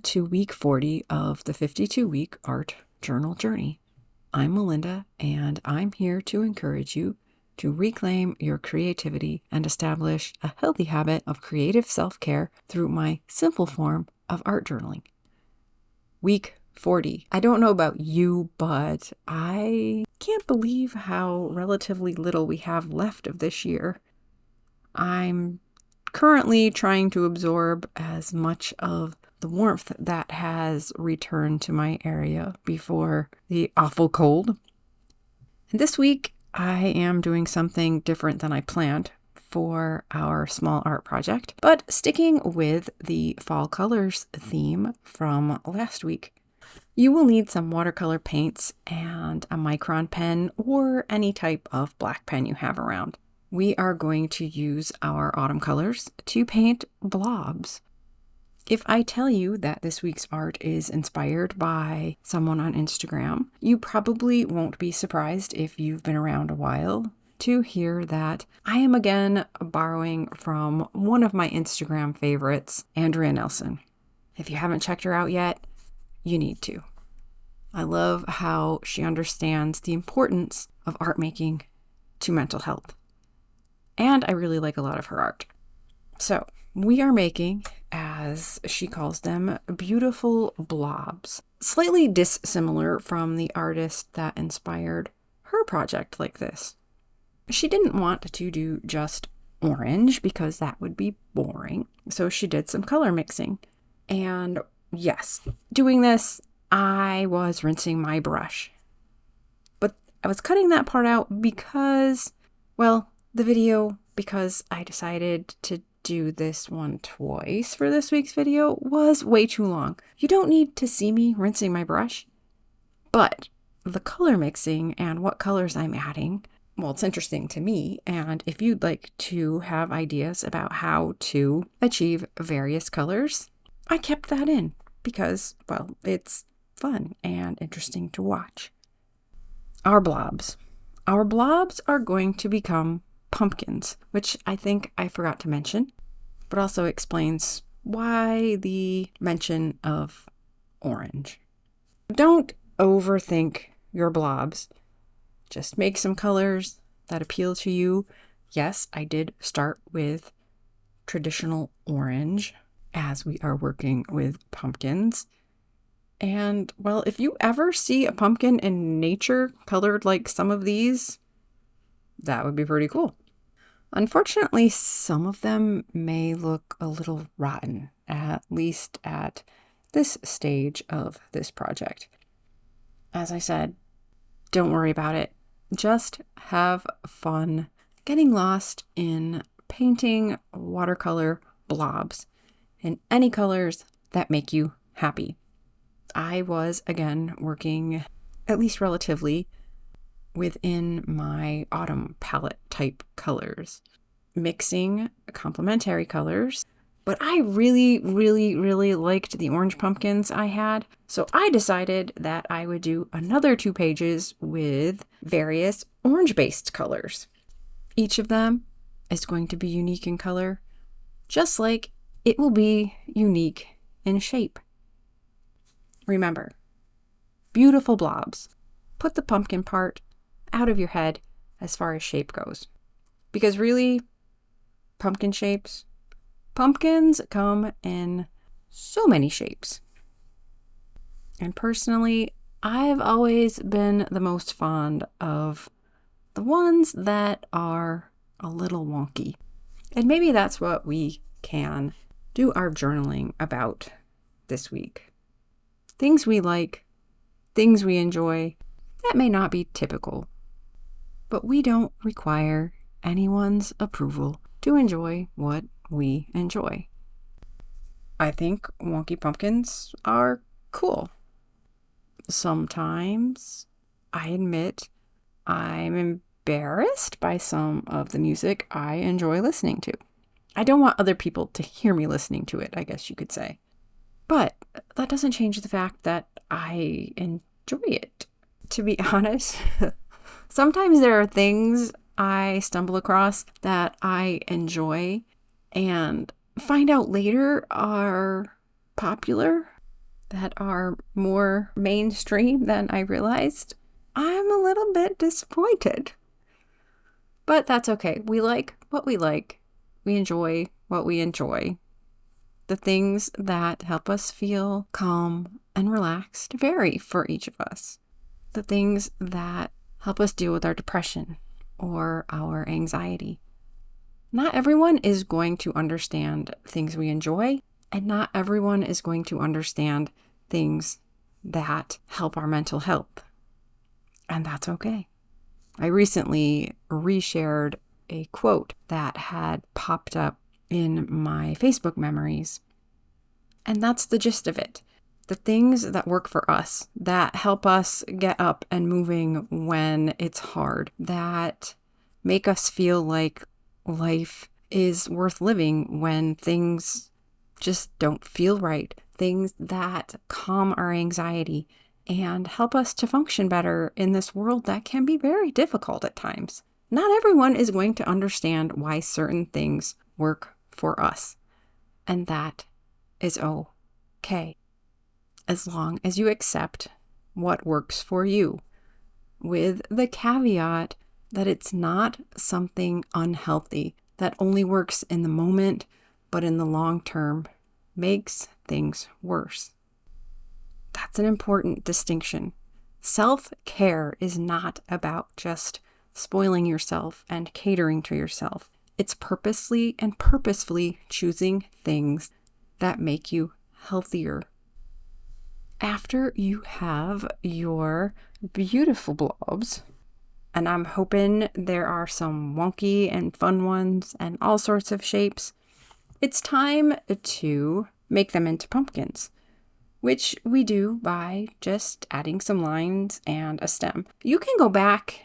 to week 40 of the 52-week art journal journey. I'm Melinda, and I'm here to encourage you to reclaim your creativity and establish a healthy habit of creative self-care through my simple form of art journaling. Week 40. I don't know about you, but I can't believe how relatively little we have left of this year. I'm currently trying to absorb as much of the warmth that has returned to my area before the awful cold. And this week, I am doing something different than I planned for our small art project, but sticking with the fall colors theme from last week. You will need some watercolor paints and a micron pen or any type of black pen you have around. We are going to use our autumn colors to paint blobs. If I tell you that this week's art is inspired by someone on Instagram, you probably won't be surprised if you've been around a while to hear that I am again borrowing from one of my Instagram favorites, Andrea Nelson. If you haven't checked her out yet, you need to. I love how she understands the importance of art making to mental health. And I really like a lot of her art. So we are making, as she calls them, beautiful blobs. Slightly dissimilar from the artist that inspired her project like this. She didn't want to do just orange because that would be boring. So she did some color mixing. And yes, doing this, I was rinsing my brush. But I was cutting that part out because, because I decided to do this one twice for this week's video was way too long. You don't need to see me rinsing my brush, but the color mixing and what colors I'm adding, well, it's interesting to me. And if you'd like to have ideas about how to achieve various colors, I kept that in because, it's fun and interesting to watch. Our blobs. Our blobs are going to become pumpkins, which I think I forgot to mention, but also explains why the mention of orange. Don't overthink your blobs. Just make some colors that appeal to you. Yes, I did start with traditional orange as we are working with pumpkins. And, if you ever see a pumpkin in nature colored like some of these, that would be pretty cool. Unfortunately, some of them may look a little rotten, at least at this stage of this project. As I said, don't worry about it. Just have fun getting lost in painting watercolor blobs in any colors that make you happy. I was, again, working, at least relatively, within my autumn palette type colors, mixing complementary colors. But I really, really, really liked the orange pumpkins I had. So I decided that I would do another 2 pages with various orange-based colors. Each of them is going to be unique in color, just like it will be unique in shape. Remember, beautiful blobs. Put the pumpkin part out of your head as far as shape goes. Because really, pumpkins come in so many shapes. And personally, I've always been the most fond of the ones that are a little wonky. And maybe that's what we can do our journaling about this week. Things we like, things we enjoy, that may not be typical. But we don't require anyone's approval to enjoy what we enjoy. I think wonky pumpkins are cool. Sometimes I admit I'm embarrassed by some of the music I enjoy listening to. I don't want other people to hear me listening to it, I guess you could say. But that doesn't change the fact that I enjoy it. To be honest, sometimes there are things I stumble across that I enjoy and find out later are popular that are more mainstream than I realized, I'm a little bit disappointed. But that's okay. We like what we like. We enjoy what we enjoy. The things that help us feel calm and relaxed vary for each of us. The things that help us deal with our depression or our anxiety. Not everyone is going to understand things we enjoy, and not everyone is going to understand things that help our mental health. And that's okay. I recently reshared a quote that had popped up in my Facebook memories. And that's the gist of it. The things that work for us, that help us get up and moving when it's hard, that make us feel like life is worth living when things just don't feel right, things that calm our anxiety and help us to function better in this world that can be very difficult at times. Not everyone is going to understand why certain things work for us, and that is okay, as long as you accept what works for you, with the caveat that it's not something unhealthy that only works in the moment, but in the long term makes things worse. That's an important distinction. Self-care is not about just spoiling yourself and catering to yourself. It's purposely and purposefully choosing things that make you healthier. After you have your beautiful blobs, and I'm hoping there are some wonky and fun ones and all sorts of shapes, it's time to make them into pumpkins, which we do by just adding some lines and a stem. You can go back,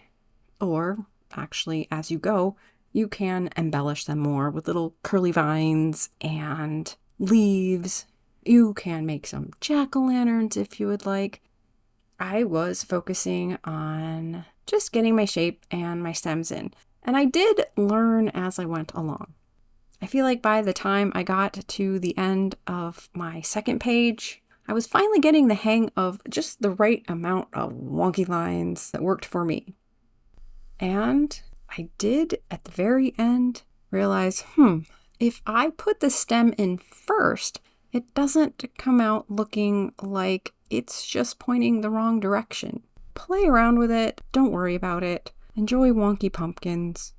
or actually as you go, you can embellish them more with little curly vines and leaves. You can make some jack-o'-lanterns if you would like. I was focusing on just getting my shape and my stems in, and I did learn as I went along. I feel like by the time I got to the end of my second page, I was finally getting the hang of just the right amount of wonky lines that worked for me. And I did, at the very end, realize, if I put the stem in first, it doesn't come out looking like it's just pointing the wrong direction. Play around with it. Don't worry about it. Enjoy wonky pumpkins.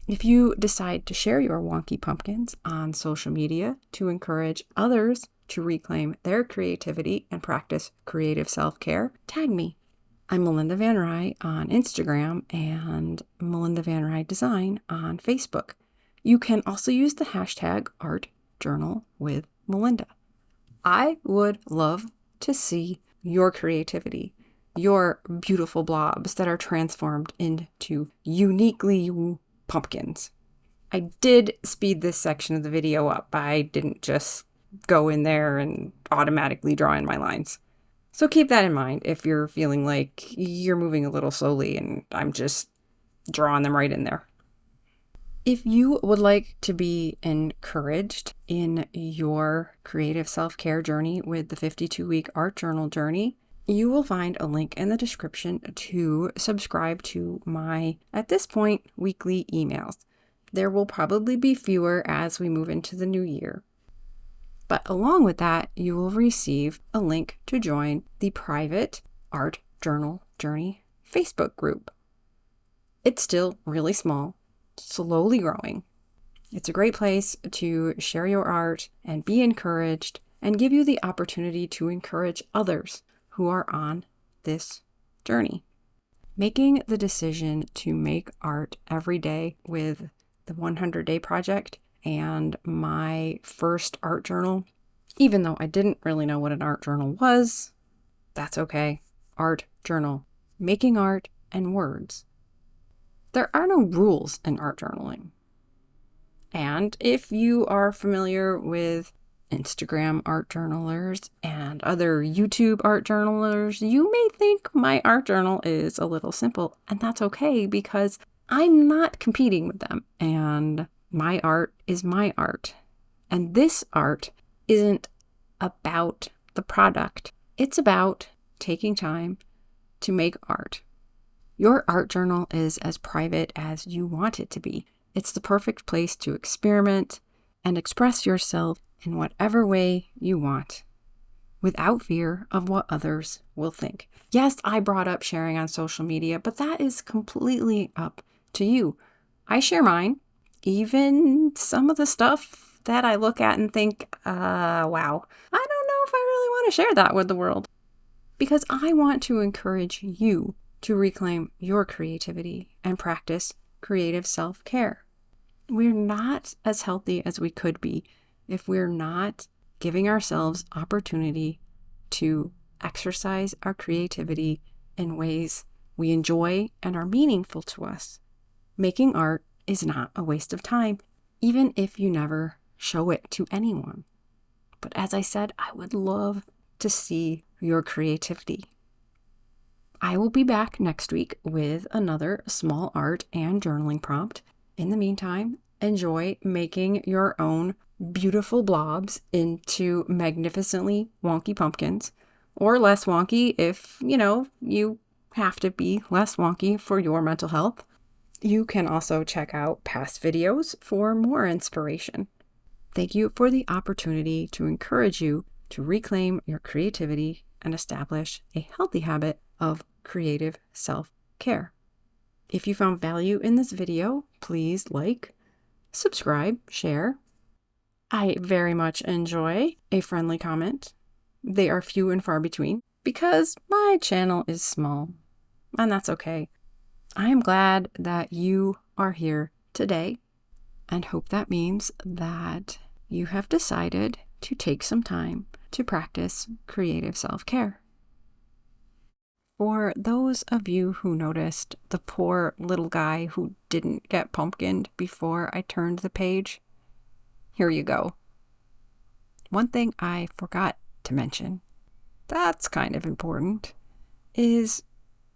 If you decide to share your wonky pumpkins on social media to encourage others to reclaim their creativity and practice creative self-care, tag me. I'm Melinda Van Rye on Instagram and Melinda Van Rye Design on Facebook. You can also use the hashtag #ArtJournalWithMelinda. I would love to see your creativity, your beautiful blobs that are transformed into uniquely you pumpkins. I did speed this section of the video up. I didn't just go in there and automatically draw in my lines. So keep that in mind if you're feeling like you're moving a little slowly and I'm just drawing them right in there. If you would like to be encouraged in your creative self-care journey with the 52-week art journal journey, you will find a link in the description to subscribe to my, at this point, weekly emails. There will probably be fewer as we move into the new year. But along with that, you will receive a link to join the private Art Journal Journey Facebook group. It's still really small, slowly growing. It's a great place to share your art and be encouraged and give you the opportunity to encourage others who are on this journey. Making the decision to make art every day with the 100-day project and my first art journal, even though I didn't really know what an art journal was, that's okay. Art journal, making art and words. There are no rules in art journaling. And if you are familiar with Instagram art journalers and other YouTube art journalers, you may think my art journal is a little simple, and that's okay because I'm not competing with them, and my art is my art. And this art isn't about the product. It's about taking time to make art. Your art journal is as private as you want it to be. It's the perfect place to experiment and express yourself in whatever way you want, without fear of what others will think. Yes, I brought up sharing on social media, but that is completely up to you. I share mine, even some of the stuff that I look at and think, wow, I don't know if I really want to share that with the world. Because I want to encourage you to reclaim your creativity and practice creative self-care. We're not as healthy as we could be if we're not giving ourselves opportunity to exercise our creativity in ways we enjoy and are meaningful to us. Making art is not a waste of time, even if you never show it to anyone. But as I said, I would love to see your creativity. I will be back next week with another small art and journaling prompt. In the meantime, enjoy making your own beautiful blobs into magnificently wonky pumpkins, or less wonky if, you have to be less wonky for your mental health. You can also check out past videos for more inspiration. Thank you for the opportunity to encourage you to reclaim your creativity and establish a healthy habit of creative self-care. If you found value in this video, please like, subscribe, share. I very much enjoy a friendly comment. They are few and far between because my channel is small, and that's okay. I am glad that you are here today and hope that means that you have decided to take some time to practice creative self-care. For those of you who noticed the poor little guy who didn't get pumpkined before I turned the page, here you go. One thing I forgot to mention, that's kind of important, is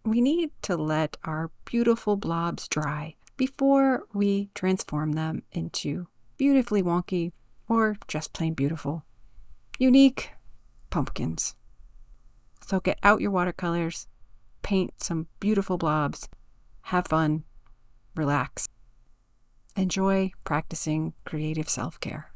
we need to let our beautiful blobs dry before we transform them into beautifully wonky or just plain beautiful, unique pumpkins. So get out your watercolors, paint some beautiful blobs, have fun, relax. Enjoy practicing creative self-care.